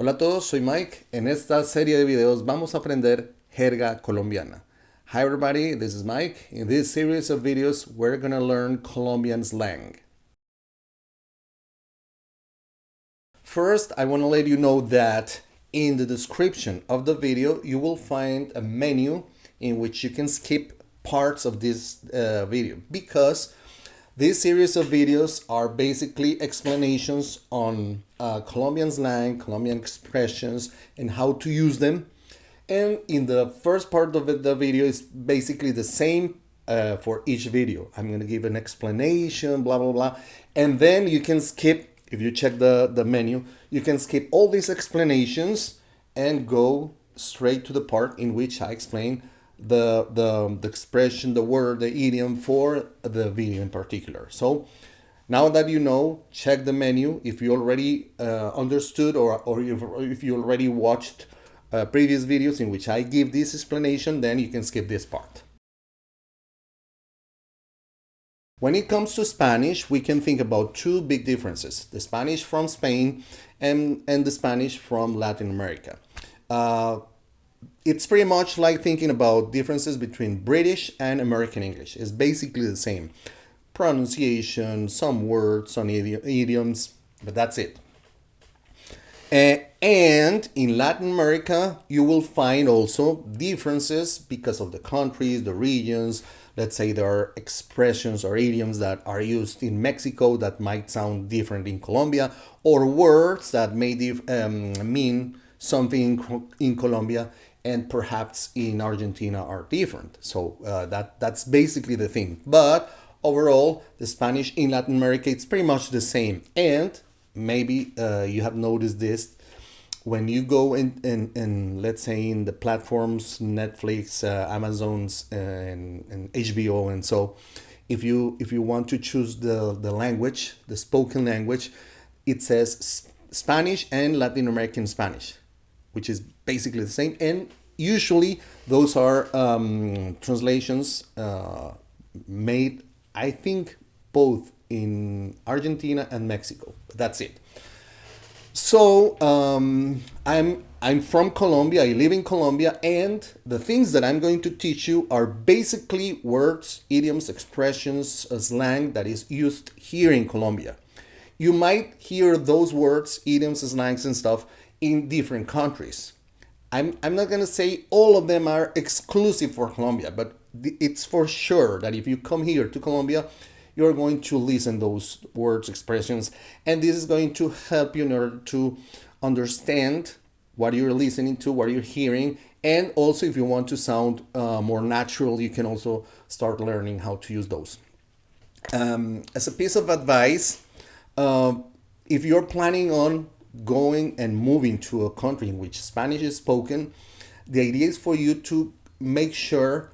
Hola a todos, soy Mike. En esta serie de videos vamos a aprender jerga colombiana. Hi everybody, this is Mike. In this series of videos, we're gonna learn Colombian slang. First, I want to let you know that in the description of the video, you will find a menu in which you can skip parts of this video because this series of videos are basically explanations on Colombian slang, Colombian expressions, and how to use them. And in the first part of the video is basically the same for each video. I'm going to give an explanation, blah, blah, blah. And then you can skip, if you check the menu, you can skip all these explanations and go straight to the part in which I explain the expression, the word, the idiom for the video in particular. So now that you know, check the menu. If you already understood or if you already watched previous videos in which I give this explanation, then you can skip this part. When it comes to Spanish, we can think about two big differences: the Spanish from Spain and the Spanish from Latin America. It's pretty much like thinking about differences between British and American English. It's basically the same. Pronunciation, some words, some idioms, but that's it. And in Latin America, you will find also differences because of the countries, the regions. Let's say there are expressions or idioms that are used in Mexico that might sound different in Colombia, or words that may mean something in Colombia and perhaps in Argentina are different. So that's basically the thing. But overall, the Spanish in Latin America, it's pretty much the same. And maybe you have noticed this when you go in let's say in the platforms Netflix, Amazon's, and HBO, and so if you want to choose the language, the spoken language, it says Spanish and Latin American Spanish, which is basically the same. And usually those are translations made, I think, both in Argentina and Mexico. That's it. So I'm from Colombia. I live in Colombia, and the things that I'm going to teach you are basically words, idioms, expressions, slang that is used here in Colombia. You might hear those words, idioms, slangs, and stuff in different countries. I'm not going to say all of them are exclusive for Colombia, but it's for sure that if you come here to Colombia, you're going to listen those words, expressions, and this is going to help you in order to understand what you're listening to, what you're hearing, and also if you want to sound more natural, you can also start learning how to use those. As a piece of advice, if you're planning on going and moving to a country in which Spanish is spoken, the idea is for you to make sure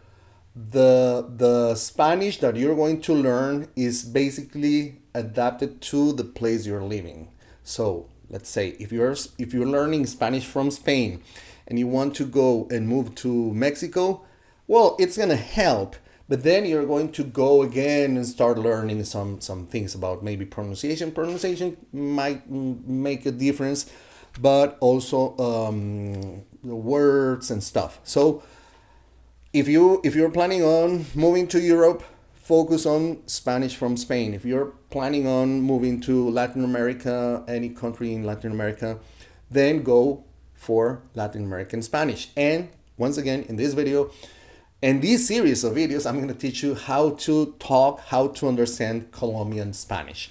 the Spanish that you're going to learn is basically adapted to the place you're living. So let's say if you're learning Spanish from Spain and you want to go and move to Mexico, well, it's gonna help. But then you're going to go again and start learning some things about maybe pronunciation. Pronunciation might make a difference, but also the words and stuff. So if you're planning on moving to Europe, focus on Spanish from Spain. If you're planning on moving to Latin America, any country in Latin America, then go for Latin American Spanish. And once again, in this video, in this series of videos, I'm going to teach you how to talk, how to understand Colombian Spanish.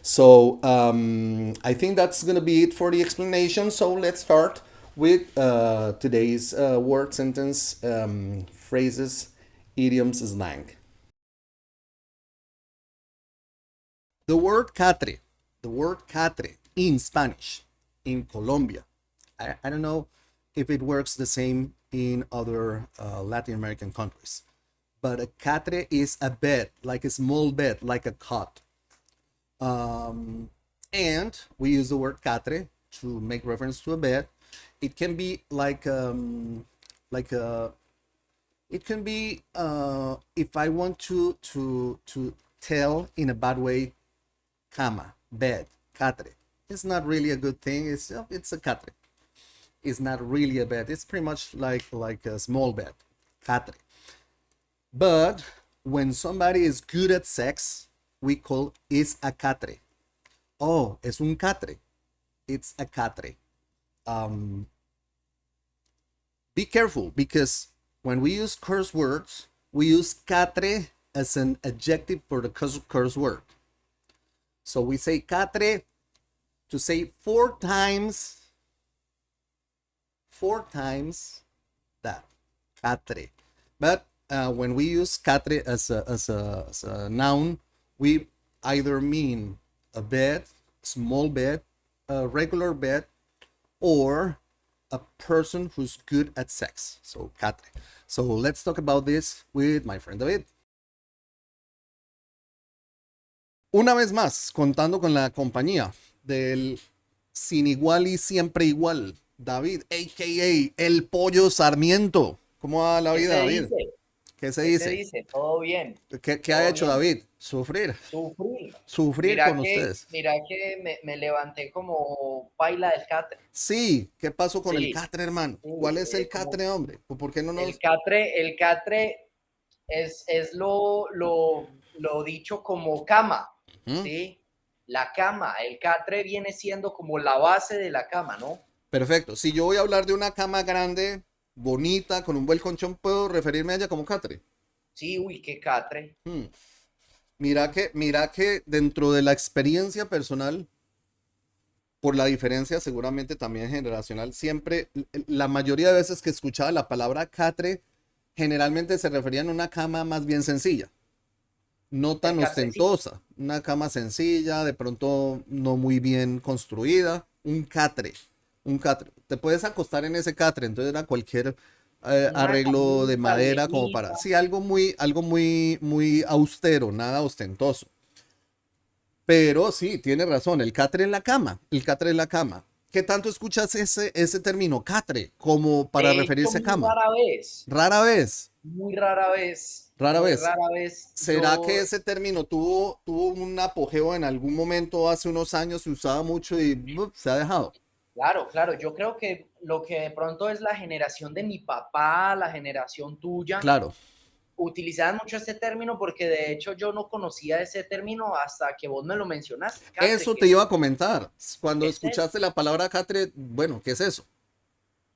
So I think that's going to be it for the explanation. So let's start with today's word, sentence, phrases, idioms, slang. The word Catre, in Spanish, in Colombia. I don't know if it works the same in other Latin American countries, but a Catre is a bed, like a small bed, like a cot. And we use the word Catre to make reference to a bed. It can be like a it can be if I want to tell in a bad way, cama, bed, Catre. It's not really a good thing. It's a Catre. is not really a bed. It's pretty much like a small bed. Catre. But when somebody is good at sex, we call is a catre. Oh, es un catre. It's a catre. Um, be careful because when we use curse words, we use catre as an adjective for the curse word. So we say catre to say four times that catre. But when we use catre as a noun, we either mean a bed, small bed, a regular bed, or a person who's good at sex. So catre. So let's talk about this with my friend David. Una vez más, contando con la compañía del sin igual y siempre igual, David, a.k.a. el Pollo Sarmiento. ¿Cómo va la ¿Qué vida, se David? dice? ¿Qué se ¿Qué se dice? dice? Todo bien, ¿Qué ha todo hecho bien. David? Sufrir. Sufrir. Sufrir con ustedes. Mira que me levanté como paila del Catre. Sí, ¿qué pasó con el Sí, Catre, hermano? sí, ¿Cuál es el como Catre, hombre? ¿Por qué no nos...? el Catre es lo dicho como cama, ¿Mm? ¿sí? La cama, el Catre viene siendo como la base de la cama, ¿no? Perfecto. Si yo voy a hablar de una cama grande, bonita, con un buen colchón, ¿puedo referirme a ella como Catre? Sí, uy, qué Catre. Hmm. Mira que dentro de la experiencia personal, por la diferencia seguramente también generacional, siempre, la mayoría de veces que escuchaba la palabra catre, generalmente se referían a una cama más bien sencilla, no El tan Catrecito. ostentosa, una cama sencilla, de pronto no muy bien construida, un catre. Te puedes acostar en ese catre, entonces era cualquier Una arreglo de camita madera como para, viejita. sí, muy austero, nada ostentoso. Pero sí, tiene razón, el catre en la cama, el catre en la cama. ¿Qué tanto escuchas ese término catre como para De hecho, referirse a muy cama? rara vez. Rara vez, Muy rara vez, rara muy vez. rara vez ¿Será yo, que ese término tuvo un apogeo en algún momento hace unos años, se usaba mucho y se ha dejado? claro, claro, yo creo que lo que de pronto es la generación de mi papá, la generación tuya, Claro, utilizaban mucho este término porque de hecho yo no conocía ese término hasta que vos me lo mencionaste, Catre, eso ¿qué te es, iba a comentar. Cuando qué es eso? escuchaste la palabra catre, bueno, ¿qué es eso?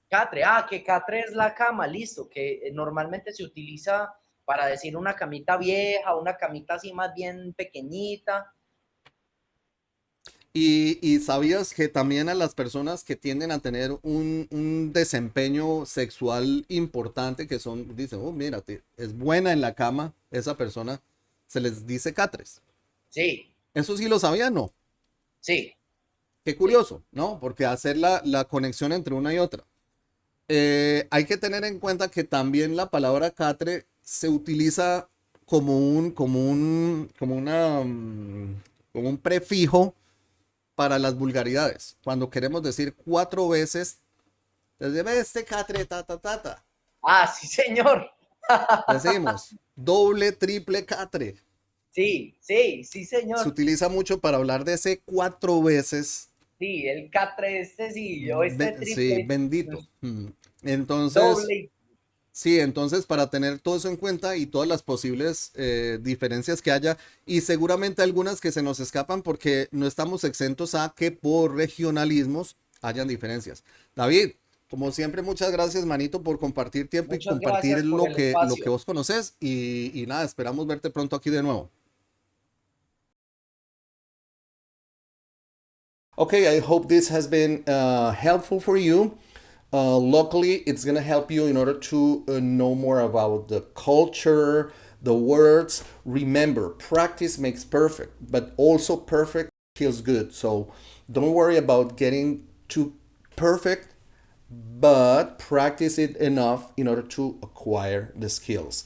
Catre, que Catre es la cama, listo, que normalmente se utiliza para decir una camita vieja, una camita así más bien pequeñita. Y sabías que también a las personas que tienden a tener un desempeño sexual importante, que son, dicen, oh, mírate, es buena en la cama, esa persona, se les dice catres. Sí, Eso sí lo sabía, no. sí, Qué sí. curioso, ¿no? Porque hacer la conexión entre una y otra. Hay que tener en cuenta que también la palabra catre se utiliza como un prefijo para las vulgaridades. Cuando queremos decir cuatro veces, desde este catre, ta, ta, ta, ta. Sí, señor. Decimos doble, triple catre. Sí, sí, sí, Se señor. utiliza mucho para hablar de ese cuatro veces. Sí, el Catre este sí, o este Sí, triple, bendito. pues, Entonces, doble. sí, entonces para tener todo eso en cuenta y todas las posibles diferencias que haya y seguramente algunas que se nos escapan porque no estamos exentos a que por regionalismos hayan diferencias. David, como siempre, muchas gracias, manito, por compartir tiempo y Muchas compartir gracias por el lo que espacio. vos conoces y nada, esperamos verte pronto aquí de nuevo. Okay, I hope this has been helpful for you. Luckily, it's going to help you in order to know more about the culture, the words. Remember, practice makes perfect, but also perfect feels good. So don't worry about getting too perfect, but practice it enough in order to acquire the skills.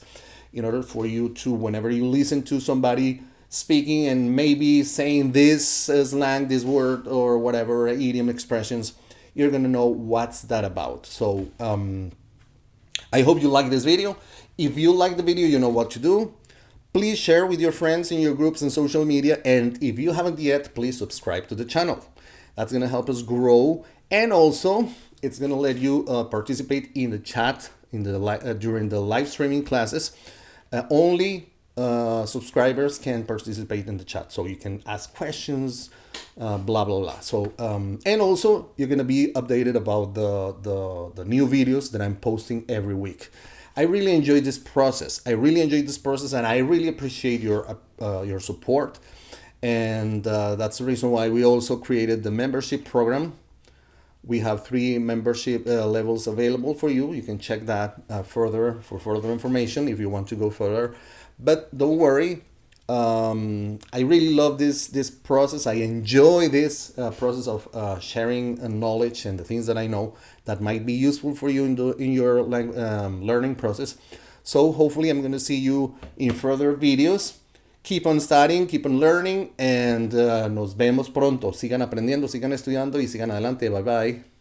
In order for you to, whenever you listen to somebody speaking and maybe saying this slang, this word, or whatever idiom expressions, you're gonna know what's that about. So I hope you like this video. If you like the video, you know what to do. Please share with your friends in your groups and social media. And if you haven't yet, please subscribe to the channel. That's gonna help us grow. And also, it's going to let you participate in the chat in the during the live streaming classes. Only subscribers can participate in the chat, so you can ask questions, blah blah blah. So and also you're gonna be updated about the new videos that I'm posting every week. I really enjoy this process. And I really appreciate your support. And that's the reason why we also created the membership program. We have 3 membership levels available for you. You can check that further for further information if you want to go further. But don't worry, I really love this process. I enjoy this process of sharing knowledge and the things that I know that might be useful for you in your learning process. So hopefully I'm going to see you in further videos. Keep on studying, keep on learning, and nos vemos pronto. Sigan aprendiendo, sigan estudiando y sigan adelante. Bye bye.